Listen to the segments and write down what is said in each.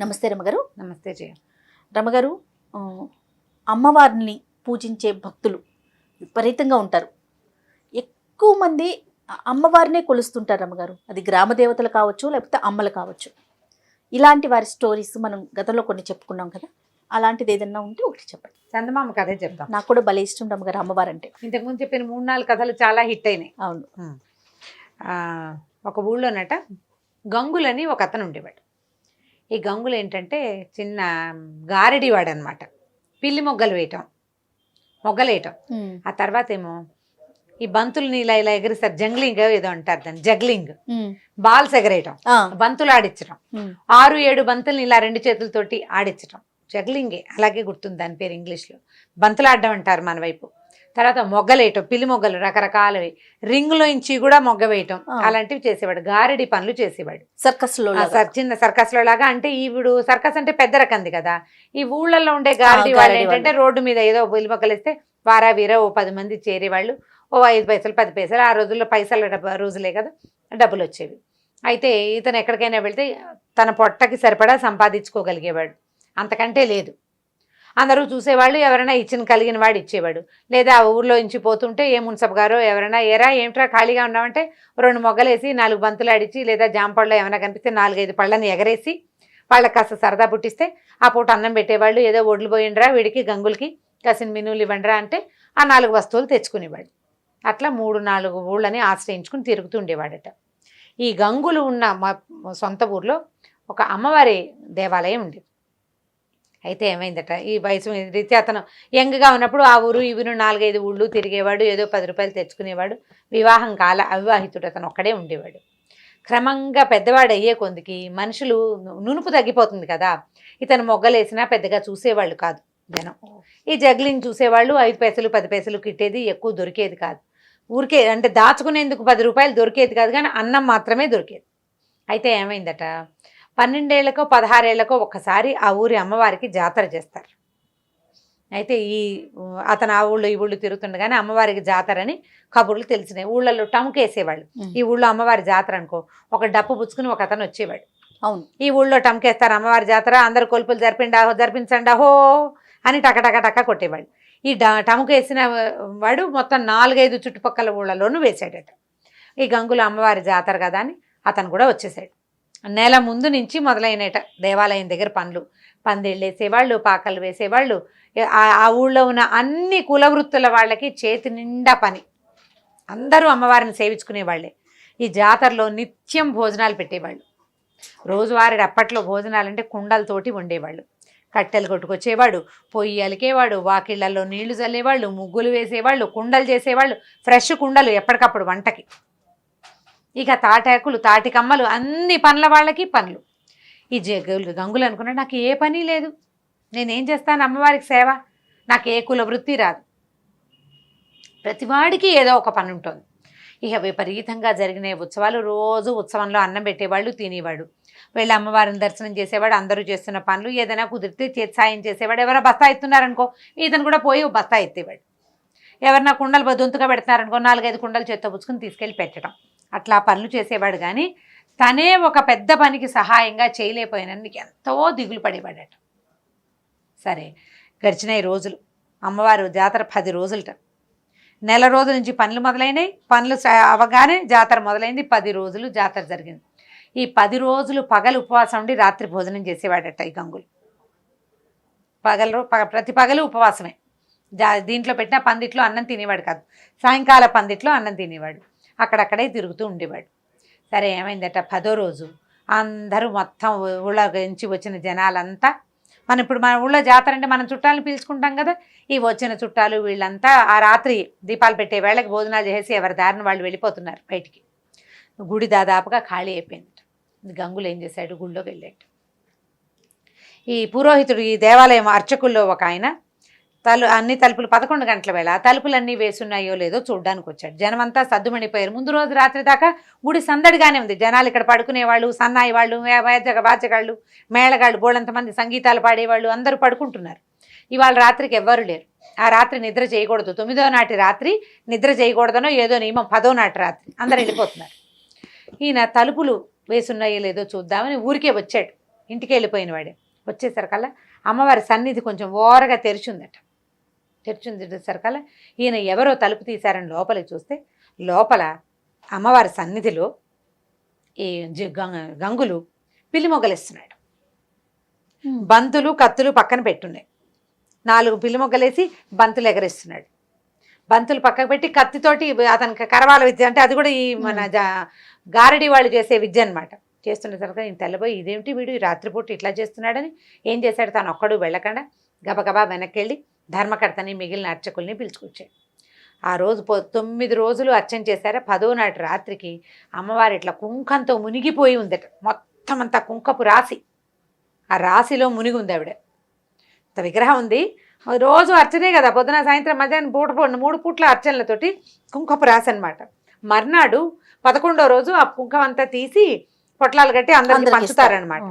నమస్తే రమగారు. నమస్తే జయ. రమగారు, ఆ, అమ్మవారిని పూజించే భక్తులు విపరీతంగా ఉంటారు. ఎక్కువ మంది అమ్మవారినే కొలుస్తుంటారు రమగారు. అది గ్రామ దేవతలు కావచ్చు, లేకపోతే అమ్మలు కావచ్చు. ఇలాంటి వారి స్టోరీస్ మనం గతంలో కొన్ని చెప్పుకున్నాం కదా, అలాంటిది ఏదన్నా ఉంటే ఒకటి చెప్పండి. చందమామ కథే చెప్తాం. నాకు కూడా భలే ఇష్టం రమగారు అమ్మవారు అంటే. ఇంతకుముందు చెప్పిన 3-4 కథలు చాలా హిట్ అయినాయి. అవును. ఒక ఊళ్ళోనట గంగులని ఒక అతను ఉండేవాడు. ఈ గంగులు ఏంటంటే చిన్న గారడివాడు అనమాట. పిల్లి మొగ్గలు మొగ్గలేయటం. ఆ తర్వాత ఏమో ఈ బంతుల్ని ఇలా ఇలా ఎగిరిస్తారు, జంగ్లింగ్ ఏదో అంటారు దాన్ని, జగ్లింగ్. బాల్స్ ఎగరేయటం, బంతులు ఆడించడం. 6-7 బంతుల్ని ఇలా 2 చేతులతోటి ఆడించటం, జగ్లింగే. అలాగే గుర్తుంది దాని పేరు ఇంగ్లీష్లో. బంతులు ఆడడం అంటారు మన వైపు. తర్వాత మొగ్గలేయటం, పిల్లి మొగ్గలు రకరకాలవి, రింగులో ఇంచి కూడా మొగ్గ వేయటం, అలాంటివి చేసేవాడు. గారడి పనులు చేసేవాడు సర్కస్లో, చిన్న సర్కస్ లో లాగా. అంటే ఇప్పుడు సర్కస్ అంటే పెద్ద రకంది కదా. ఈ ఊళ్ళల్లో ఉండే గారడి వాళ్ళు ఏంటంటే రోడ్డు మీద ఏదో పిల్లి మొగ్గలు ఇస్తే వారా వీరా ఓ 10 మంది చేరేవాళ్ళు. ఓ 5 పైసలు 10 పైసలు, ఆ రోజుల్లో పైసల రోజులే కదా, డబ్బులు వచ్చేవి. అయితే ఇతను ఎక్కడికైనా వెళ్తే తన పొట్టకి సరిపడా సంపాదించుకోగలిగేవాడు, అంతకంటే లేదు. అందరూ చూసేవాళ్ళు, ఎవరైనా కలిగిన వాడు ఇచ్చేవాడు. లేదా ఆ ఊర్లో ఇంచి పోతుంటే ఏ మున్సబ్ గారో ఎవరైనా, ఏరా ఏమిట్రా ఖాళీగా ఉన్నామంటే 2 మొగ్గలేసి 4 బంతులు ఆడిచి, లేదా జాంపళ్ళు ఏమైనా కనిపిస్తే 4-5 పళ్ళని ఎగరేసి వాళ్ళకి కాస్త సరదా పుట్టిస్తే ఆ పూట అన్నం పెట్టేవాళ్ళు. ఏదో ఒడ్లు పోయిండ్రా వీడికి గంగులకి కాసిన మినువులు ఇవ్వండిరా అంటే ఆ 4 వస్తువులు తెచ్చుకునేవాడు. అట్లా 3-4 ఊళ్ళని ఆశ్రయించుకుని తిరుగుతూ ఉండేవాడట. ఈ గంగులు ఉన్న మా సొంత ఊర్లో ఒక అమ్మవారి దేవాలయం ఉండేది. అయితే ఏమైందట, ఈ వయసు రీత్యా అతను యంగ్గా ఉన్నప్పుడు ఆ ఊరు ఈ ఊరు 4-5 ఊళ్ళు తిరిగేవాడు, ఏదో 10 రూపాయలు తెచ్చుకునేవాడు. వివాహం కాల అవివాహితుడు అతను ఒక్కడే ఉండేవాడు. క్రమంగా పెద్దవాడు అయ్యే కొందికి మనుషులు నునుపు తగ్గిపోతుంది కదా. ఇతను మొగ్గలేసినా పెద్దగా చూసేవాళ్ళు కాదు జనం. ఈ జగ్లింగ్ చూసేవాళ్ళు. 5 పైసలు 10 పైసలు కిట్టేది, ఎక్కువ దొరికేది కాదు. ఊరికే అంటే దాచుకునేందుకు 10 రూపాయలు దొరికేది కాదు, కానీ అన్నం మాత్రమే దొరికేది. అయితే ఏమైందట, 12 ఏళ్లకో 16 ఏళ్లకో ఒక్కసారి ఆ ఊరి అమ్మవారికి జాతర చేస్తారు. అయితే అతను ఆ ఊళ్ళో ఈ ఊళ్ళు తిరుగుతుండగానే అమ్మవారికి జాతర అని కబుర్లు తెలిసినాయి. ఊళ్ళల్లో టముకేసేవాళ్ళు. ఈ ఊళ్ళో అమ్మవారి జాతర అనుకో, ఒక డప్పు పుచ్చుకుని ఒక అతను వచ్చేవాడు. అవును, ఈ ఊళ్ళో టముకేస్తారు అమ్మవారి జాతర, అందరు కొలుపులు జరిపించండి అహో అని టక కొట్టేవాడు. ఈ టముకేసిన వాడు మొత్తం 4-5 చుట్టుపక్కల ఊళ్ళలోనూ వేసాడట. ఈ గంగుల అమ్మవారి జాతర కదా అని అతను కూడా వచ్చేసాడు. నెల ముందు నుంచి మొదలైనట దేవాలయం దగ్గర పనులు. పందిళ్ళు వేసేవాళ్ళు, పాకలు వేసేవాళ్ళు. ఆ ఊళ్ళో ఉన్న అన్ని కులవృత్తుల వాళ్ళకి చేతి నిండా పని. అందరూ అమ్మవారిని సేవించుకునేవాళ్ళే. ఈ జాతరలో నిత్యం భోజనాలు పెట్టేవాళ్ళు. రోజువారీ అప్పట్లో భోజనాలంటే కుండలతోటి వండేవాళ్ళు. కట్టెలు కొట్టుకొచ్చేవాడు, పొయ్యి అలికేవాడు, వాకిళ్లలో నీళ్లు చల్లేవాళ్ళు, ముగ్గులు వేసేవాళ్ళు, కుండలు చేసేవాళ్ళు. ఫ్రెష్ కుండలు ఎప్పటికప్పుడు వంటకి. ఇక తాటాకులు, తాటికమ్మలు, అన్ని పనుల వాళ్ళకి పనులు. ఈ గంగులు అనుకున్నాడు, నాకు ఏ పని లేదు, నేనేం చేస్తాను అమ్మవారికి సేవ, నాకు ఏ కుల వృత్తి రాదు. ప్రతివాడికి ఏదో ఒక పని ఉంటుంది. ఇక విపరీతంగా జరిగిన ఉత్సవాలు. రోజు ఉత్సవంలో అన్నం పెట్టేవాళ్ళు, తినేవాడు. వెళ్ళి అమ్మవారిని దర్శనం చేసేవాడు. అందరూ చేస్తున్న పనులు ఏదైనా కుదిరితే చేతి సాయం చేసేవాడు. ఎవరైనా బస్తా ఎత్తున్నారనుకో, ఇతను కూడా పోయి బస్తా ఎత్తేవాడు. ఎవరైనా కుండలు దొంతుగా పెడతారనుకో, 4-5 కుండలు చేత్తో పుచ్చుకుని తీసుకెళ్ళి పెట్టడం. అట్లా పనులు చేసేవాడు. కానీ తనే ఒక పెద్ద పనికి సహాయంగా చేయలేకపోయినందుకు ఎంతో దిగులు పడేవాడట. సరే, గడిచినాయి రోజులు. అమ్మవారు జాతర 10 రోజులట. నెల రోజుల నుంచి పనులు మొదలైనవి. పనులు అవగానే జాతర మొదలైంది. 10 రోజులు జాతర జరిగింది. ఈ 10 రోజులు పగలు ఉపవాసం ఉండి రాత్రి భోజనం చేసేవాడట ఈ గంగులు. ప్రతి పగలు ఉపవాసమే. దీంట్లో పెట్టిన పందిట్లో అన్నం తినేవాడు కాదు. సాయంకాల పందిట్లో అన్నం తినేవాడు. అక్కడక్కడే తిరుగుతూ ఉండేవాడు. సరే, ఏమైందట, 10వ రోజు అందరూ మొత్తం ఊళ్ళో నుంచి వచ్చిన జనాలంతా, ఇప్పుడు మన ఊళ్ళో జాతర అంటే మనం చుట్టాలను పిలుచుకుంటాం కదా, ఈ వచ్చిన చుట్టాలు వీళ్ళంతా ఆ రాత్రి దీపాలు పెట్టే వేళకి భోజనాలు చేసి ఎవరి దారిని వాళ్ళు వెళ్ళిపోతున్నారు బయటికి. గుడి దాదాపుగా ఖాళీ అయిపోయిందట. గంగులు ఏం చేశాడు, గుళ్ళోకి వెళ్ళాడు. ఈ పురోహితుడు, ఈ దేవాలయం అర్చకుల్లో ఒక ఆయన అన్ని తలుపులు 11 గంటల వేళ తలుపులన్నీ వేసున్నాయో లేదో చూడ్డానికి వచ్చాడు. జనమంతా సద్దుమణిపోయారు. ముందు రోజు రాత్రి దాకా గుడి సందడిగానే ఉంది. జనాలు ఇక్కడ పడుకునేవాళ్ళు, సన్నాయి వాళ్ళు, వాద్యగాళ్ళు, మేళగాళ్ళు, బోళంతమంది సంగీతాలు పాడేవాళ్ళు అందరూ పడుకుంటున్నారు. ఇవాళ రాత్రికి ఎవ్వరు లేరు. ఆ రాత్రి నిద్ర చేయకూడదు. 9వ నాటి రాత్రి నిద్ర చేయకూడదనో ఏదో నియమం. 10వ నాటి రాత్రి అందరు వెళ్ళిపోతున్నారు. ఈయన తలుపులు వేసున్నాయో లేదో చూద్దామని ఊరికే వచ్చాడు. ఇంటికి వెళ్ళిపోయిన వాడే వచ్చేసరికల్లా అమ్మవారి సన్నిధి కొంచెం ఓరగా తెరిచిందట. తెరిచిందేసరికల్లా ఈయన ఎవరో తలుపు తీశారని లోపలికి చూస్తే లోపల అమ్మవారి సన్నిధిలో ఈ గంగులు పిల్లి మొగ్గలేస్తున్నాడు. బంతులు కత్తులు పక్కన పెట్టున్నాయి. 4 పిల్లి మొగ్గలేసి బంతులు ఎగరేస్తున్నాడు. బంతులు పక్కకు పెట్టి కత్తితోటి అతనికి కరవాల విద్య అంటే అది కూడా ఈ మన గారడి వాళ్ళు చేసే విద్య అనమాట. చేస్తున్న తర్వాత ఈయన తెల్లబోయి ఇదేమిటి వీడు ఈ రాత్రిపూట ఇట్లా చేస్తున్నాడని ఏం చేశాడు, తాను ఒక్కడు వెళ్ళకుండా గబగబా వెనక్కి వెళ్ళి ధర్మకర్తని మిగిలిన అర్చకుల్ని పిలుచుకొచ్చాడు. ఆ రోజు 9 రోజులు అర్చన చేశారా. 10వ నాటి రాత్రికి అమ్మవారు ఇట్లా కుంకంతో మునిగిపోయి ఉందట. మొత్తం అంతా కుంకపు రాశి, ఆ రాశిలో మునిగి ఉంది ఆవిడ. ఇంత విగ్రహం ఉంది. రోజు అర్చనే కదా, పొద్దున సాయంత్రం మధ్యాహ్నం 3 పూట్ల అర్చనలతోటి కుంకపు రాశి అనమాట. మర్నాడు 11వ రోజు ఆ కుంకం అంతా తీసి పొట్లాలు కట్టి అందరికి పంచుతారనమాట.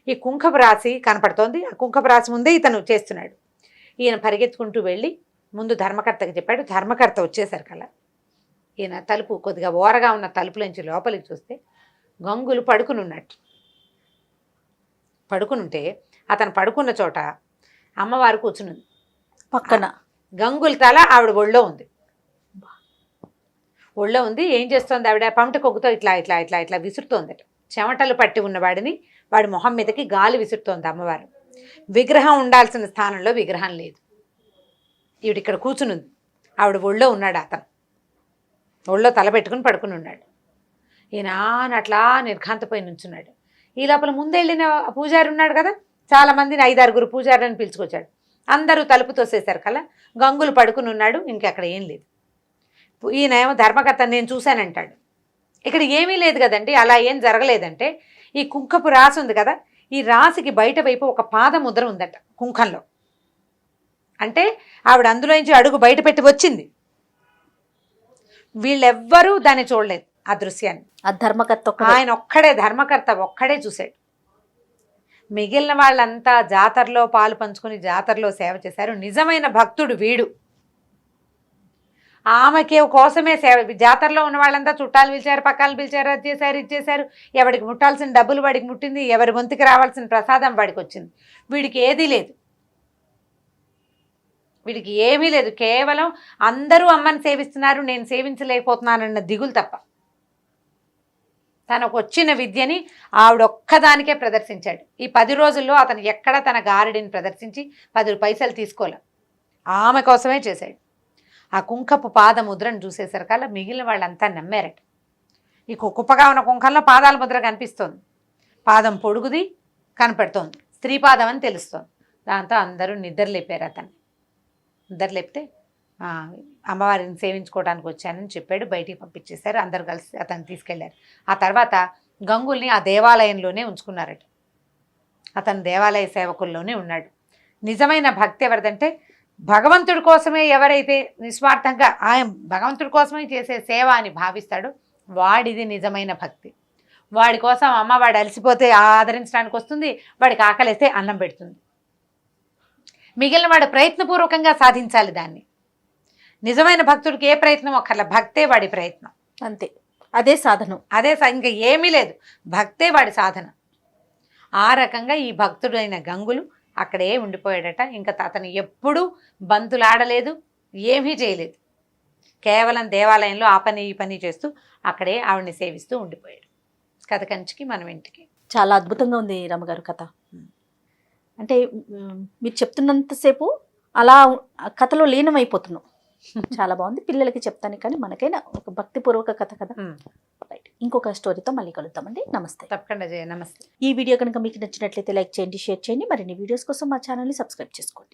ఈ కుంకపు రాశి కనపడుతోంది. ఆ కుంకపు రాశి ముందే ఇతను చేస్తున్నాడు. ఈయన పరిగెత్తుకుంటూ వెళ్ళి ముందు ధర్మకర్తకి చెప్పాడు. ధర్మకర్త వచ్చేసరికల్లా ఈయన తలుపు కొద్దిగా ఓరగా ఉన్న తలుపులోంచి లోపలికి చూస్తే గంగులు పడుకుని ఉన్నట్టు. పడుకునుంటే అతను పడుకున్న చోట అమ్మవారు కూర్చునుంది పక్కన. గంగుల తల ఆవిడ ఒళ్ళో ఉంది. ఒళ్ళో ఉంది. ఏం చేస్తోంది ఆవిడ, పమట కొగ్గుతో ఇట్లా ఇట్లా ఇట్లా ఇట్లా విసురుతోందట. చెమటలు పట్టి ఉన్న వాడిని వాడి మొహం మీదకి గాలి విసురుతోంది అమ్మవారు. విగ్రహం ఉండాల్సిన స్థానంలో విగ్రహం లేదు. ఈవిడ ఇక్కడ కూర్చునుంది. ఆవిడ ఒళ్ళో ఉన్నాడు. అతను ఒళ్ళో తల పెట్టుకుని పడుకుని ఉన్నాడు. ఈయన అట్లా నిర్ఘాంతపోయి నుంచున్నాడు. ఈ లోపల ముందెళ్ళిన పూజారి ఉన్నాడు కదా, చాలా మందిని 5-6 పూజారులను పిలుచుకొచ్చాడు. అందరూ తలుపు తోసేశారు కల్లా గంగులు పడుకుని ఉన్నాడు. ఇంకెక్కడ ఏం లేదు. ఈయన ఏమో ధర్మకర్త నేను చూశానంటాడు. ఇక్కడ ఏమీ లేదు కదండి, అలా ఏం జరగలేదంటే ఈ కుంకపు రాసి ఉంది కదా, ఈ రాశికి బయట వైపు ఒక పాద ముద్ర ఉందట కుంకంలో. అంటే ఆవిడ అందులోంచి అడుగు బయట పెట్టి వచ్చింది. వీళ్ళెవ్వరూ దాన్ని చూడలేదు ఆ దృశ్యాన్ని. ఆ ధర్మకర్త ఆయన ఒక్కడే, ధర్మకర్త ఒక్కడే చూశాడు. మిగిలిన వాళ్ళంతా జాతరలో పాలు పంచుకొని జాతరలో సేవ చేశారు. నిజమైన భక్తుడు వీడు. ఆమెకి కోసమే సేవ. జాతరలో ఉన్న వాళ్ళంతా చుట్టాలు పిలిచారు, పక్కలు పిలిచారు, అది చేశారు, ఇది చేశారు. ఎవడికి ముట్టాల్సిన డబ్బులు వాడికి ముట్టింది, ఎవరి గొంతుకి రావాల్సిన ప్రసాదం వాడికి వచ్చింది. వీడికి ఏదీ లేదు. వీడికి ఏమీ లేదు. కేవలం అందరూ అమ్మని సేవిస్తున్నారు, నేను సేవించలేకపోతున్నానన్న దిగులు తప్ప. తనకు వచ్చిన విద్యని ఆవిడొక్కదానికే ప్రదర్శించాడు. ఈ 10 రోజుల్లో అతను ఎక్కడ తన గారడిని ప్రదర్శించి 10 పైసలు తీసుకోలే. ఆమె కోసమే చేశాడు. ఆ కుంకపు పాద ముద్రను చూసేసరికల్లా మిగిలిన వాళ్ళంతా నమ్మారట. ఈ కుప్పగా ఉన్న కుంకంలో పాదాల ముద్ర కనిపిస్తోంది. పాదం పొడుగుది కనపడుతోంది, స్త్రీ పాదం అని తెలుస్తోంది. దాంతో అందరూ నిద్రలేపారు. అతన్ని నిద్రలేపితే అమ్మవారిని సేవించుకోవడానికి వచ్చానని చెప్పాడు. బయటికి పంపించేశారు. అందరు కలిసి అతన్ని తీసుకెళ్లారు. ఆ తర్వాత గంగుల్ని ఆ దేవాలయంలోనే ఉంచుకున్నారట. అతను దేవాలయ సేవకుల్లోనే ఉన్నాడు. నిజమైన భక్తి ఎవరిదంటే భగవంతుడి కోసమే ఎవరైతే నిస్వార్థంగా ఆయన భగవంతుడి కోసమే చేసే సేవ అని భావిస్తాడో వాడిది నిజమైన భక్తి. వాడి కోసం అమ్మవాడు అలసిపోతే ఆదరించడానికి వస్తుంది, వాడికి ఆకలిస్తే అన్నం పెడుతుంది. మిగిలిన వాడు ప్రయత్నపూర్వకంగా సాధించాలి దాన్ని. నిజమైన భక్తుడికి ఏ ప్రయత్నం ఒక్కర్ల, భక్తే వాడి ప్రయత్నం, అంతే. అదే సాధనం, అదే ఇంకా ఏమీ లేదు. భక్తే వాడి సాధన. ఆ రకంగా ఈ భక్తుడైన గంగులు అక్కడే ఉండిపోయాడట. ఇంకా అతను ఎప్పుడూ బంతులాడలేదు, ఏమీ చేయలేదు. కేవలం దేవాలయంలో ఆ పని ఈ పని చేస్తూ అక్కడే ఆవిడని సేవిస్తూ ఉండిపోయాడు. కథ కంచికి మనం ఇంటికి. చాలా అద్భుతంగా ఉంది రమ్మగారు కథ. అంటే మీరు చెప్తున్నంతసేపు అలా కథలో లీనమైపోతున్నాం. చాలా బాగుంది. పిల్లలకి చెప్తాను కానీ మనకైనా ఒక భక్తిపూర్వక కథ కదా. రైట్, ఇంకొక స్టోరీతో మళ్ళీ కలుద్దామండి. నమస్తే. తప్పకుండా నమస్తే. ఈ వీడియో కనుక మీకు నచ్చినట్లయితే లైక్ చేయండి, షేర్ చేయండి. మరిన్ని వీడియోస్ కోసం మా ఛానల్ని సబ్స్క్రైబ్ చేసుకోండి.